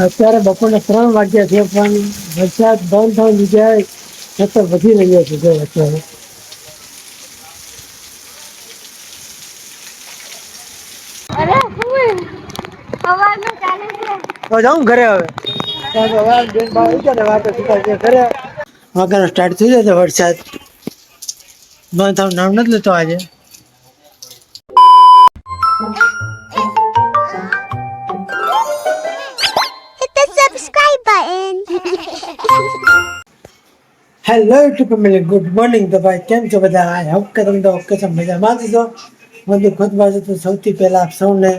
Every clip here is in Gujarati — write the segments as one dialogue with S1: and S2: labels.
S1: અત્યારે બપોરના 3 વાગ્યા છે પણ વરસાદ બંધ થવાની જગ્યાએ સતત વધી રહ્યો છે જો અત્યારે.
S2: અરે ફૂલ સવારનું ચાલે છે.
S1: હવે જાઉં ઘરે હવે. ઘરે વાગવાનું સ્ટાર્ટ થઈ જશે વરસાદ બંધ થવાનું નામ નથી લેતો આજે.
S2: Hit the subscribe button.
S1: Hello YouTube family, good morning. તો ભાઈ કેમ છો બધા? આઈ હોપ કે તમે તો ઓકે છો, મજામાં છો. મને ખુદ બાજુ તો સૌથી પહેલા આપ સૌને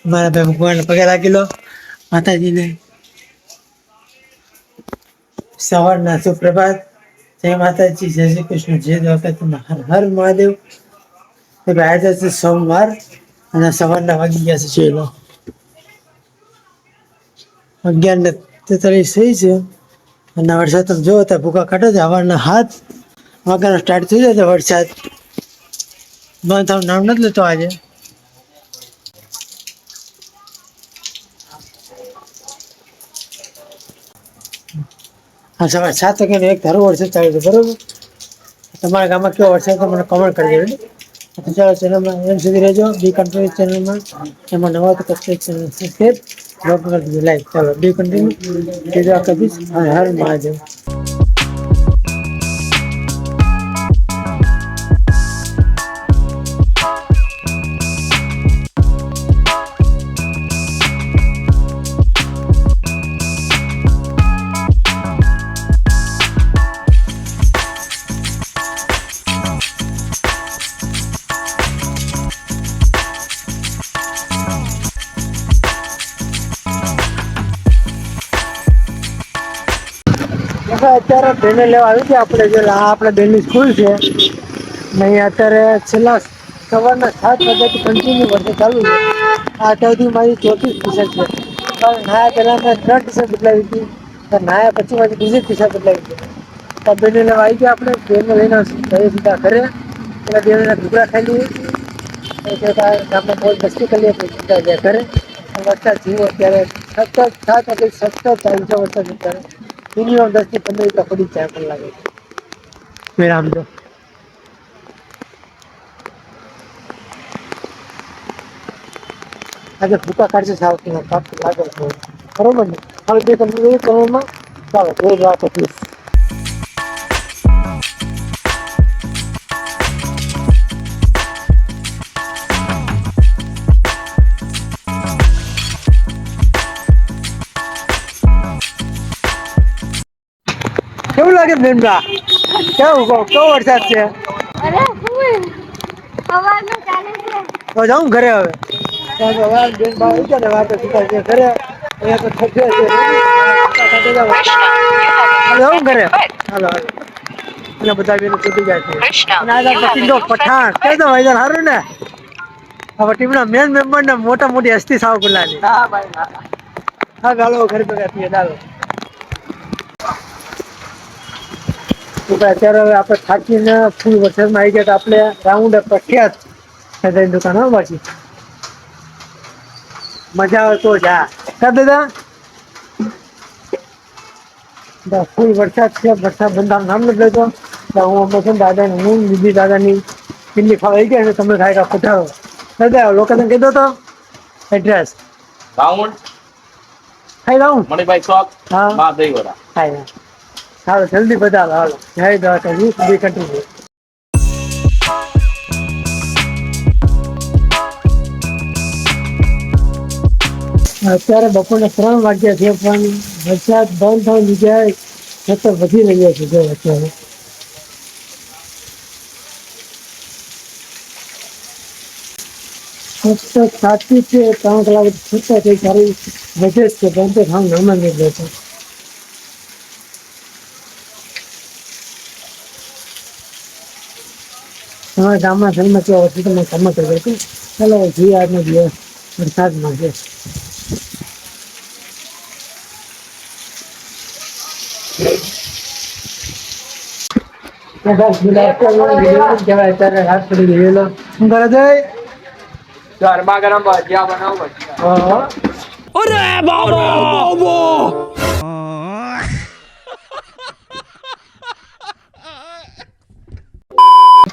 S1: મારા ભાઈ ભગવાન પગે લાગી લો, માતાજીને સવારના સુપ્રભાત. જય માતાજી, જય શ્રી કૃષ્ણ, જય દ્વારકા, હર હર મહાદેવ. આજે છે સોમવાર અને સવારના વાગી ગયા છે 11:43 થઈ છે. અને વરસાદ તમે જોવો તો ભૂકા કાઢે છે. હવારના 7 વાગ્યાનો સ્ટાર્ટ થઈ જશે વરસાદ બંધ થવાનું નામ નથી લેતો આજે. હા, સવારે 7 વાગ્યાનો એક ધારો વરસાદ ચાલુ છે, બરોબર? તમારા ગામમાં કેવો વરસાદ તો મને કમેન્ટ કરી દેજો. ચાલો, ચેનલમાં એમ સુધી રહેજો. બી કન્ટ્રોલ ચેનલમાં એમાં નવા તો પ્રત્યેક ચેનલ સબસ્ક્રાઈબ કરી દીધું, લાઈક. ચાલો બી કન્ટિન્યુ. હર હર મહાદેવ. અત્યારે બેને લેવા આવી ગયા આપણે. જે આપણે બેનની સ્કૂલ છે નહીં, અત્યારે છેલ્લા સવારના 7 વાગ્યાથી કન્ટિન્યુ વરસાદ ચાલુ છે. આ અત્યારથી મારી 34 ટી-શર્ટ છે. પણ નાયા પહેલાં મેં 3 ટી-શર્ટ બદલાવી હતી, પણ નાયા પછી મારી બીજી ટી-શર્ટ બદલાવી હતી. તો બેને લેવા આવી ગયા આપણે. બેનને લઈને જઈએ સીધા ઘરે. પેલા બેનના ઢુકડા ખાઈ લઈએ, ગામમાં મોજ મસ્તી કરી લઈએ, પછી સીધા ગયા ઘરે. વરસાદ જીવો અત્યારે સતત 7 વાગે સતત ચાલુ છે વરસાદ. અત્યારે મિનિમમ 10 થી 15 મિનિટ પડી જાય પણ લાગે છે. આમ તો આજે ભૂકા કાઢશે સાવતીનો પાક લાગે છે, બરોબર ને? હવે બે તમને કરવામાં ચાલો રોજ વાત હતી. કેવું લાગે બેનબા? કેવો વરસાદ છે?
S2: અરે ફૂલ સવારનું ચાલે છે.
S1: હવે જાઉં ઘરે હવે. ઘરે જાઉં ઘરે. હાલો અને બધા બેનો છૂટી જાય છે. પઠાણ કે તો ભાઈ સારું ને. હવે ટીમના મેન મેમ્બર ને મોટા મોટી હસ્તી સાવ ગુલાની. હા ભાઈ, હા ગાલો ઘરે ભેગા થઈએ. ચાલો અત્યારે હવે આપણે થાકીને ફૂલ વરસાદમાં આવી ગયા. આપણે રાઉન્ડ પ્રખ્યાત દુકાન હો પાછી. મજા આવે તો જા કા દાદા. ફૂલ વરસાદ છે. વરસાદ બંધ નામ નથી લેતો. હું અમે છે દાદા ને હું બીજી દાદાની કિલ્લી ખાવા ગયા. તમે ખાય પધારો દાદા. લોકેશન કીધો તો એડ્રેસ
S3: રાઉન્ડ
S1: ખાઈ લઉં
S3: મણિભાઈ ચોક.
S1: હા
S3: માં દઈ વડા.
S1: ખાઈ હાલો જલ્દી બતાવો. હાલો જય દ્વારકાધીશ. બી કન્ટિન્યુ. અત્યારે બપોરના 3 વાગ્યા છે પણ વરસાદ બંધ થવાની જગ્યાએ સતત વધી રહ્યો છે જો અત્યારે. સતત 7 થી 3 કલાક સતત એક સારી વધે જ છે. બંધ તો થવાનું નામ જ નથી લેતો. તમારા ગામમાં જન્મ કેવો વરસાદ તમે કમત કરી. ચાલો જોઈએ આજનો દિવસ વરસાદમાં છે.
S3: ગરમા ગરમ ભજીયા બનાવો. ભજીયા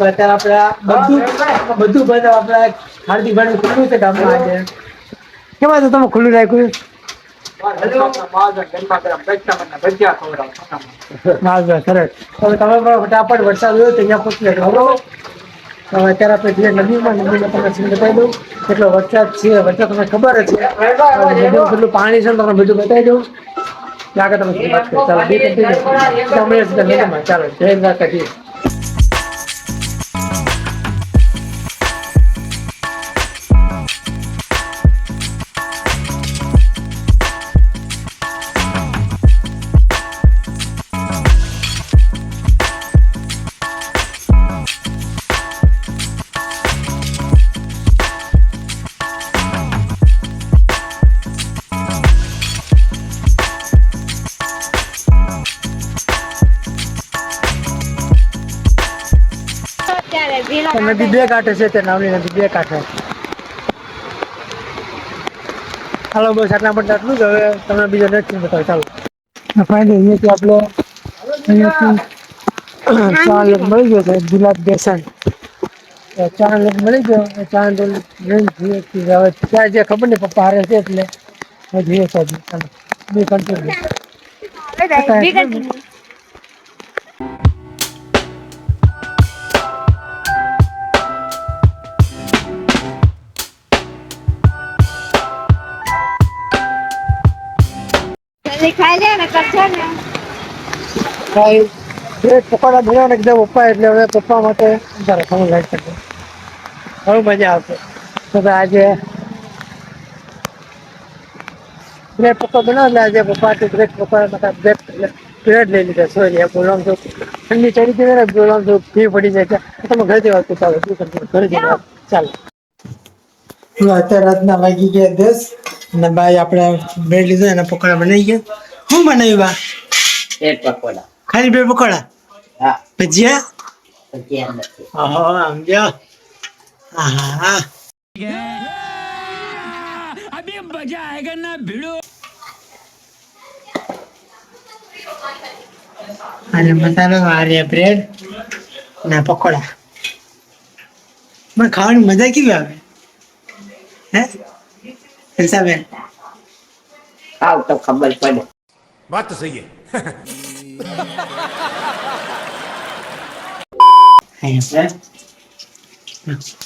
S1: અત્યારે આપણે બધું બધું આપણે હાર્દિકભાઈ ખુલ્લું છે ગામમાં આજે કેવા તો તમે ખુલ્લું રાખ્યું ના સરસ હવે તમે પણ ફટાફટ વરસાદ હોય તો અહીંયા પૂછી લેજો બરોબર હવે અત્યારે આપણે જે નદીમાં તમને સીન બતાવી દઉં કેટલો વરસાદ છે વરસાદ તમને ખબર જ છે નદીમાં કેટલું પાણી છે તમને બધું બતાવી દઉં લાગે તમે ચાલો બે નદીમાં ચાલો જય દ્વારકાધીશ નદી બે કાંઠે છે તે નાવલી નદી બે કાંઠે હાલો બસ આટલા માટે આટલું જ હવે તમને બીજો નેક્સ્ટ બતાવો ચાલો ફાઇનલી અહીંયાથી આપણે અહીંયાથી ચા લોટ મળી ગયો છે ગુલાબ બેસન ચા લોટ મળી ગયો ચા લોટ લઈને હવે ત્યાં જે ખબર નહીં પપ્પા હારે છે એટલે જોઈએ તો ચાલો બે કન્ટિન્યુ
S2: ખાઈ લે ને કરશે ને
S1: પકોડા ભર્યા ને એકદમ પપ્પા એટલે હવે પપ્પા માટે ચાલો ઘણું લાઈટ કરજો બહુ મજા આવશે તો આજે બ્રેડ પકોડા બનાવ એટલે આજે પપ્પા બ્રેડ પકોડા બ્રેડ લઈ લીધા સોરી બોલવાનું તો ઠંડી ચડી ગઈ ને બોલવાનું તો ફી પડી જાય તમે ઘરે જવા તો ચાલો શું કરજો ઘરે જવા ચાલો અત્યારે રાતના વાગી ગયા 10 અને ભાઈ આપણે બ્રેડ લીધો એના પકોડા બનાવી ગયા શું બનાવ્યું બા
S3: બ્રેડ પકોડા
S1: ખાલી બ્રેડ પકોડા
S3: હા
S1: ભજીયા
S3: ભજીયા નથી
S1: સમજ્યા હા
S4: अभी मजा आएगा ना भिड़ो
S1: અને મસાલો આ રહ્યા બ્રેડ ના પકોડા મને ખાવાની મજા કેવી આવે હે બેન
S3: ખાવ તો ખબર પડે
S4: बात तो सही है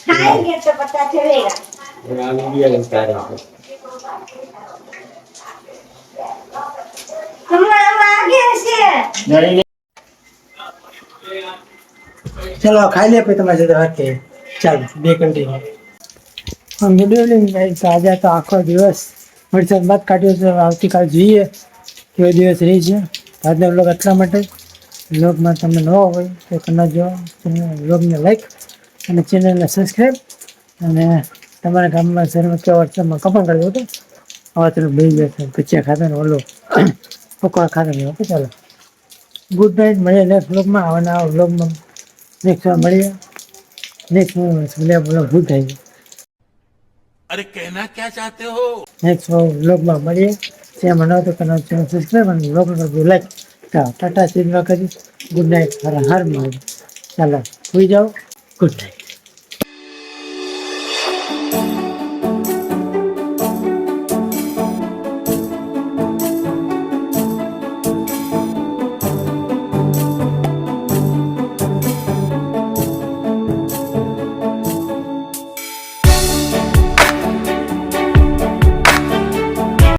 S2: खाएंगे तो पता चलेगा तुम्हारा आगे से
S1: ચલો ખાઈ લે પછી તમારી સાથે વાત કરીએ ચાલો બે કન્ટિન્યુ ગુડ ઇવનિંગ ગાઈસ આજે તો આખો દિવસ વરસાદ બાદ કાઢ્યો છે આવતીકાલ જોઈએ કેવો દિવસ રહી છે આજનો બ્લોગ એટલા માટે બ્લોગમાં તમને નવો હોય તો કરજો બ્લોગને લાઈક અને ચેનલને સબસ્ક્રાઈબ અને તમારા ગામમાં શહેરમાં કેવા વરસાદમાં કપણ કરજો હતો હવે તમે બે ગયા ભજીયા ખાતા ને ઓલો પકોડા ખાતા નહીં ઓકે ચાલો ગુડ નાઇટ મળીએ નેક્સ્ટ બ્લોગમાં આવવાના બ્લોગમાં નેક્સ્ટ વાર મળીએ નેક્સ્ટ બ્લોગ ભૂલ થાય છે
S4: अरे कहना क्या चाहते हो
S1: નેક્સ્ટ બ્લોગમાં મળીએ ત્યાં મને તો ચેનલ સબસ્ક્રાઈબ અને બ્લોગ કરજો લાઈક ટાટા સીધવા કરી ગુડ નાઇટ હર હર મહાદેવ ચાલો સુઈ જાઓ ગુડ નાઇટ